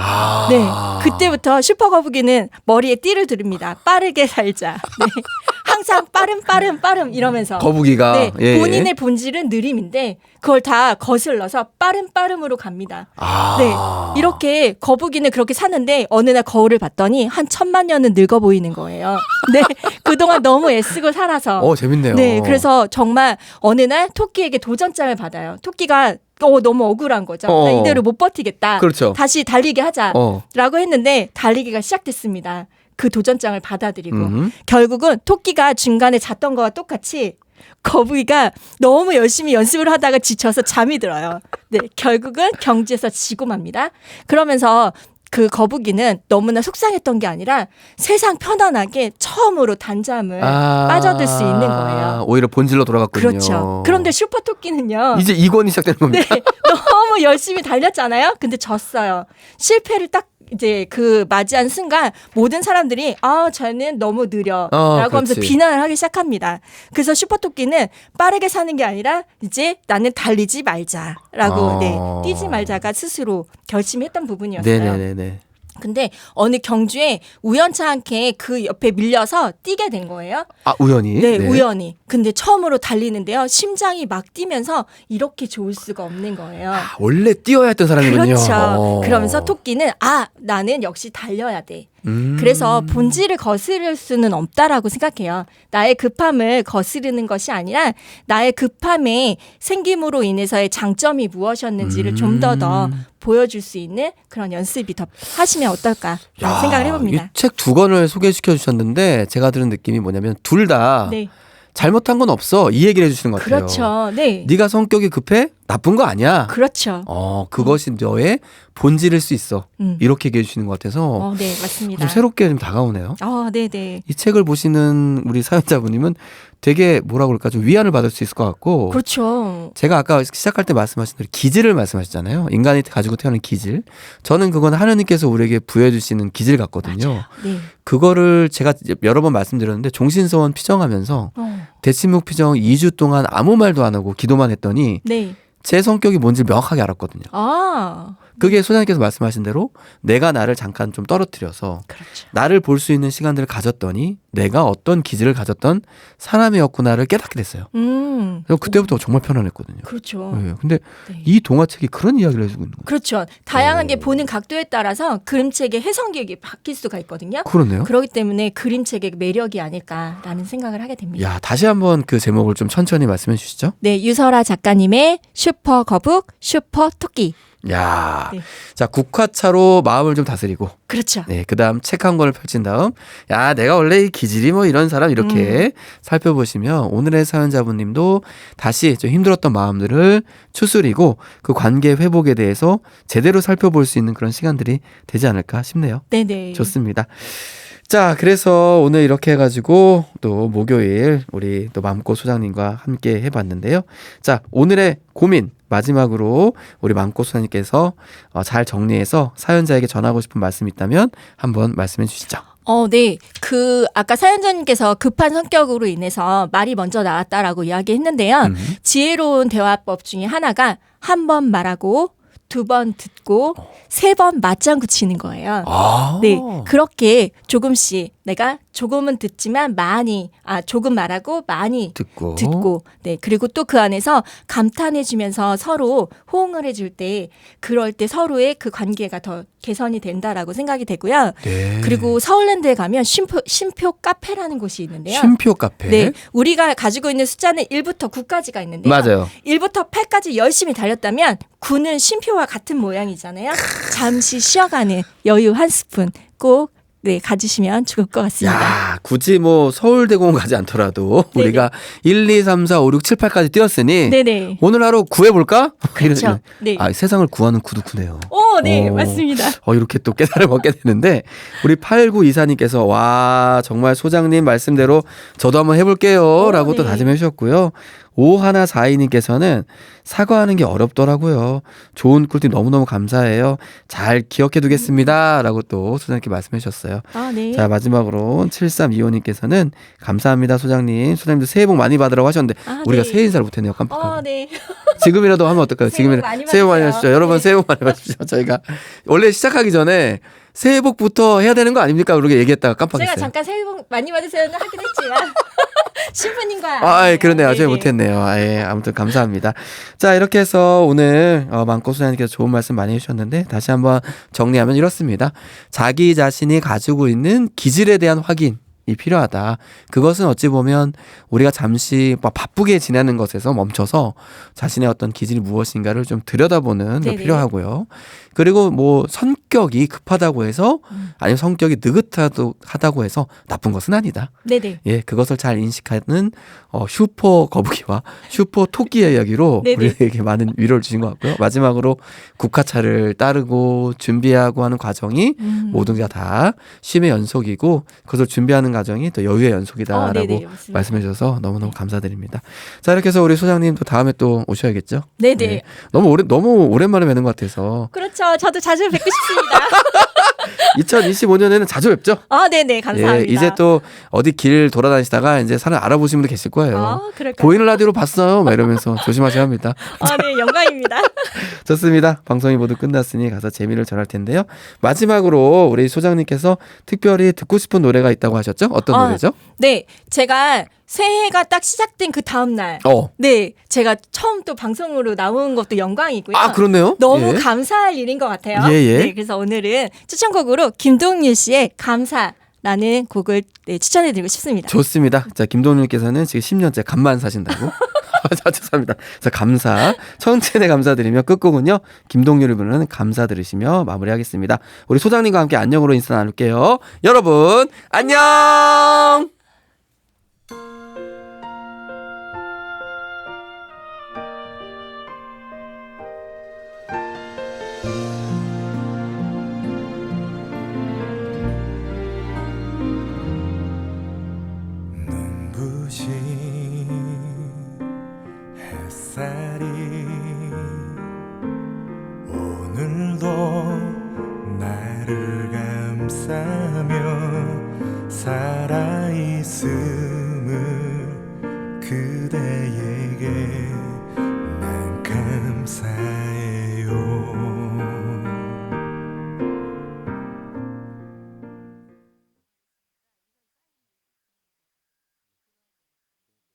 Speaker 2: 네, 그때부터 슈퍼 거북이는 머리에 띠를 두릅니다. 빠르게 살자. 네. 항상 빠름 이러면서
Speaker 1: 거북이가
Speaker 2: 네,
Speaker 1: 예,
Speaker 2: 본인의 본질은 느림인데 그걸 다 거슬러서 빠름으로 갑니다. 네, 이렇게 거북이는 그렇게 사는데 어느 날 거울을 봤더니 한 1000만 년은 늙어 보이는 거예요. 네, 그동안 너무 애쓰고 살아서.
Speaker 1: 재밌네요.
Speaker 2: 네, 그래서 정말 어느 날 토끼에게 도전장을 받아요. 토끼가 너무 억울한 거죠. 나 이대로 못 버티겠다.
Speaker 1: 그렇죠.
Speaker 2: 다시 달리게 하자라고 했는데 달리기가 시작됐습니다. 그 도전장을 받아들이고 결국은 토끼가 중간에 잤던 거와 똑같이 거북이가 너무 열심히 연습을 하다가 지쳐서 잠이 들어요. 네, 결국은 경주에서 지고 맙니다. 그러면서 그 거북이는 너무나 속상했던 게 아니라 세상 편안하게 처음으로 단잠을 빠져들 수 있는 거예요.
Speaker 1: 오히려 본질로 돌아갔군요.
Speaker 2: 그렇죠. 그런데 슈퍼 토끼는요.
Speaker 1: 이제 2권이 시작되는 겁니다.
Speaker 2: 네, 너무 열심히 달렸잖아요. 근데 졌어요. 실패를 딱 이제 그 맞이한 순간 모든 사람들이 쟤는 너무 느려라고 하면서 비난을 하기 시작합니다. 그래서 슈퍼토끼는 빠르게 사는 게 아니라 이제 나는 달리지 말자라고 뛰지 말자가 스스로 결심했던 부분이었어요.
Speaker 1: 네네네.
Speaker 2: 근데 어느 경주에 우연찮게 그 옆에 밀려서 뛰게 된 거예요.
Speaker 1: 우연히?
Speaker 2: 네, 우연히. 근데 처음으로 달리는데요. 심장이 막 뛰면서 이렇게 좋을 수가 없는 거예요.
Speaker 1: 원래 뛰어야 했던 사람이군요.
Speaker 2: 그렇죠. 그러면서 토끼는 나는 역시 달려야 돼. 그래서 본질을 거스를 수는 없다라고 생각해요. 나의 급함을 거스르는 것이 아니라 나의 급함의 생김으로 인해서의 장점이 무엇이었는지를 좀 더 보여줄 수 있는 그런 연습이 더 하시면 어떨까 생각을 해봅니다.
Speaker 1: 이 책 2권을 소개시켜 주셨는데 제가 들은 느낌이 뭐냐면 둘 다
Speaker 2: 네.
Speaker 1: 잘못한 건 없어 이 얘기를 해주시는 것 같아요.
Speaker 2: 그렇죠. 네.
Speaker 1: 네가 성격이 급해? 나쁜 거 아니야.
Speaker 2: 그렇죠.
Speaker 1: 그것이 너의 본질일 수 있어. 이렇게 얘기해 주시는 것 같아서
Speaker 2: 네, 맞습니다.
Speaker 1: 좀 새롭게 좀 다가오네요.
Speaker 2: 네네.
Speaker 1: 이 책을 보시는 우리 사연자분님은 되게 뭐라 그럴까 좀 위안을 받을 수 있을 것 같고.
Speaker 2: 그렇죠.
Speaker 1: 제가 아까 시작할 때 말씀하신 대로 기질을 말씀하셨잖아요. 인간이 가지고 태어난 기질. 저는 그건 하나님께서 우리에게 부여해 주시는 기질 같거든요.
Speaker 2: 맞아요. 네.
Speaker 1: 그거를 제가 여러 번 말씀드렸는데 종신서원 피정하면서 대치목 피정 2주 동안 아무 말도 안 하고 기도만 했더니
Speaker 2: 네.
Speaker 1: 제 성격이 뭔지 명확하게 알았거든요. 그게 소장님께서 말씀하신 대로 내가 나를 잠깐 좀 떨어뜨려서
Speaker 2: 그렇죠.
Speaker 1: 나를 볼 수 있는 시간들을 가졌더니 내가 어떤 기질을 가졌던 사람이었구나를 깨닫게 됐어요. 그래서 그때부터 정말 편안했거든요.
Speaker 2: 그렇죠.
Speaker 1: 네, 근데
Speaker 2: 네.
Speaker 1: 이 동화책이 그런 이야기를 해주고 있는 거예요.
Speaker 2: 그렇죠. 다양하게 보는 각도에 따라서 그림책의 해석력이 바뀔 수가 있거든요.
Speaker 1: 그렇네요.
Speaker 2: 그렇기 때문에 그림책의 매력이 아닐까라는 생각을 하게 됩니다.
Speaker 1: 야, 다시 한번 그 제목을 좀 천천히 말씀해 주시죠.
Speaker 2: 네, 유설아 작가님의 슈퍼 거북, 슈퍼 토끼.
Speaker 1: 야,
Speaker 2: 네.
Speaker 1: 자 국화차로 마음을 좀 다스리고,
Speaker 2: 그렇죠.
Speaker 1: 네, 그다음 책 한 권을 펼친 다음, 야, 내가 원래 이 기질이 뭐 이런 사람 이렇게 살펴보시면 오늘의 사연자분님도 다시 좀 힘들었던 마음들을 추스리고 그 관계 회복에 대해서 제대로 살펴볼 수 있는 그런 시간들이 되지 않을까 싶네요.
Speaker 2: 네네.
Speaker 1: 좋습니다. 자, 그래서 오늘 이렇게 해가지고 또 목요일 우리 또 맘꽃 소장님과 함께 해봤는데요. 자, 오늘의 고민 마지막으로 우리 맘꽃 소장님께서 잘 정리해서 사연자에게 전하고 싶은 말씀 있다면 한번 말씀해 주시죠.
Speaker 2: 네. 아까 사연자님께서 급한 성격으로 인해서 말이 먼저 나왔다라고 이야기했는데요. 지혜로운 대화법 중에 하나가 한 번 말하고 2번 듣고 3번 맞장구 치는 거예요. 네. 그렇게 조금씩 내가 조금은 듣지만 조금 말하고 많이 듣고 네. 그리고 또 그 안에서 감탄해 주면서 서로 호응을 해줄 때 그럴 때 서로의 그 관계가 더 개선이 된다라고 생각이 되고요.
Speaker 1: 네.
Speaker 2: 그리고 서울랜드에 가면 쉼표 카페라는 곳이 있는데요.
Speaker 1: 쉼표 카페.
Speaker 2: 네. 우리가 가지고 있는 숫자는 1부터 9까지가 있는데요.
Speaker 1: 맞아요.
Speaker 2: 1부터 8까지 열심히 달렸다면 9는 쉼표와 같은 모양이잖아요. 잠시 쉬어가는 여유 한 스푼 꼭 가지시면 좋을 것 같습니다.
Speaker 1: 야, 굳이 뭐 서울대공원 가지 않더라도
Speaker 2: 네네.
Speaker 1: 우리가 1, 2, 3, 4, 5, 6, 7, 8까지 뛰었으니
Speaker 2: 네네.
Speaker 1: 오늘 하루 구해볼까?
Speaker 2: 그렇죠. 네.
Speaker 1: 세상을 구하는 구두구네요.
Speaker 2: 네, 맞습니다.
Speaker 1: 이렇게 또 깨달음 얻게 되는데 우리 8924님께서 와 정말 소장님 말씀대로 저도 한번 해볼게요 라고 또
Speaker 2: 네.
Speaker 1: 다짐해 주셨고요. 5142님께서는 사과하는 게 어렵더라고요. 좋은 꿀팁 너무너무 감사해요. 잘 기억해 두겠습니다 라고 또 소장님께 말씀해 주셨어요.
Speaker 2: 네.
Speaker 1: 자, 마지막으로 7325님께서는 감사합니다 소장님. 소장님도 새해 복 많이 받으라고 하셨는데 우리가
Speaker 2: 네.
Speaker 1: 새해 인사를 못했네요. 깜빡하고.
Speaker 2: 네.
Speaker 1: 지금이라도 하면 어떨까요? 지금이라도 새해 복 많이 받으십시오. 여러분 새해 복 많이 받으십시오. 저희가 원래 시작하기 전에 새해 복부터 해야 되는 거 아닙니까? 그렇게 얘기했다가 깜빡했어요.
Speaker 2: 제가 잠깐 새해 복 많이 받으세요 하긴 했지만 신부님과
Speaker 1: 그러네요. 저희
Speaker 2: 네네.
Speaker 1: 못했네요. 아무튼 감사합니다. 자, 이렇게 해서 오늘 맘꽃 소장님께서 좋은 말씀 많이 해주셨는데 다시 한번 정리하면 이렇습니다. 자기 자신이 가지고 있는 기질에 대한 확인이 필요하다. 그것은 어찌 보면 우리가 잠시 바쁘게 지내는 것에서 멈춰서 자신의 어떤 기질이 무엇인가를 좀 들여다보는 게
Speaker 2: 네네.
Speaker 1: 필요하고요. 그리고 뭐 성격이 급하다고 해서 아니면 성격이 느긋하다고 해서 나쁜 것은 아니다.
Speaker 2: 네네.
Speaker 1: 예, 그것을 잘 인식하는 슈퍼 거북이와 슈퍼 토끼의 이야기로
Speaker 2: 네네.
Speaker 1: 우리에게 많은 위로를 주신 것 같고요. 마지막으로 국화차를 따르고 준비하고 하는 과정이 모든 게 다 쉼의 연속이고 그것을 준비하는 과정이 또 여유의 연속이다라고
Speaker 2: 네네, 맞습니다.
Speaker 1: 말씀해 주셔서 너무너무 감사드립니다. 자, 이렇게 해서 우리 소장님 또 다음에 또 오셔야겠죠?
Speaker 2: 네네.
Speaker 1: 네. 너무 오랜만에 뵈는 것 같아서
Speaker 2: 그렇죠. 저도 자주 뵙고 싶습니다.
Speaker 1: 2025년에는 자주 뵙죠?
Speaker 2: 네네. 감사합니다.
Speaker 1: 예, 이제 또 어디 길 돌아다니시다가 이제 사람 알아보시는 분들 계실 거예요.
Speaker 2: 그럴까요?
Speaker 1: 보이는 라디오로 봤어요. 막 이러면서 조심하셔야 합니다.
Speaker 2: 네, 영광입니다.
Speaker 1: 좋습니다. 방송이 모두 끝났으니 가서 재미를 전할 텐데요. 마지막으로 우리 소장님께서 특별히 듣고 싶은 노래가 있다고 하셨죠? 어떤 노래죠?
Speaker 2: 네, 제가 새해가 딱 시작된 그 다음 날, 네, 제가 처음 또 방송으로 나온 것도 영광이고요.
Speaker 1: 그렇네요.
Speaker 2: 너무
Speaker 1: 예.
Speaker 2: 감사할 일인 것 같아요.
Speaker 1: 예.
Speaker 2: 네, 그래서 오늘은 추천곡으로 김동률 씨의 감사라는 곡을 추천해드리고 싶습니다.
Speaker 1: 좋습니다. 자, 김동률께서는 지금 10년째 감만 사신다고. 죄송합니다. 자, 감사. 청춘에 감사드리며 끝곡은요. 김동률을 부르는 감사 들으시며 마무리하겠습니다. 우리 소장님과 함께 안녕으로 인사 나눌게요. 여러분, 안녕!
Speaker 3: 눈부신 햇살이 오늘도 나를 감싸며 살아있을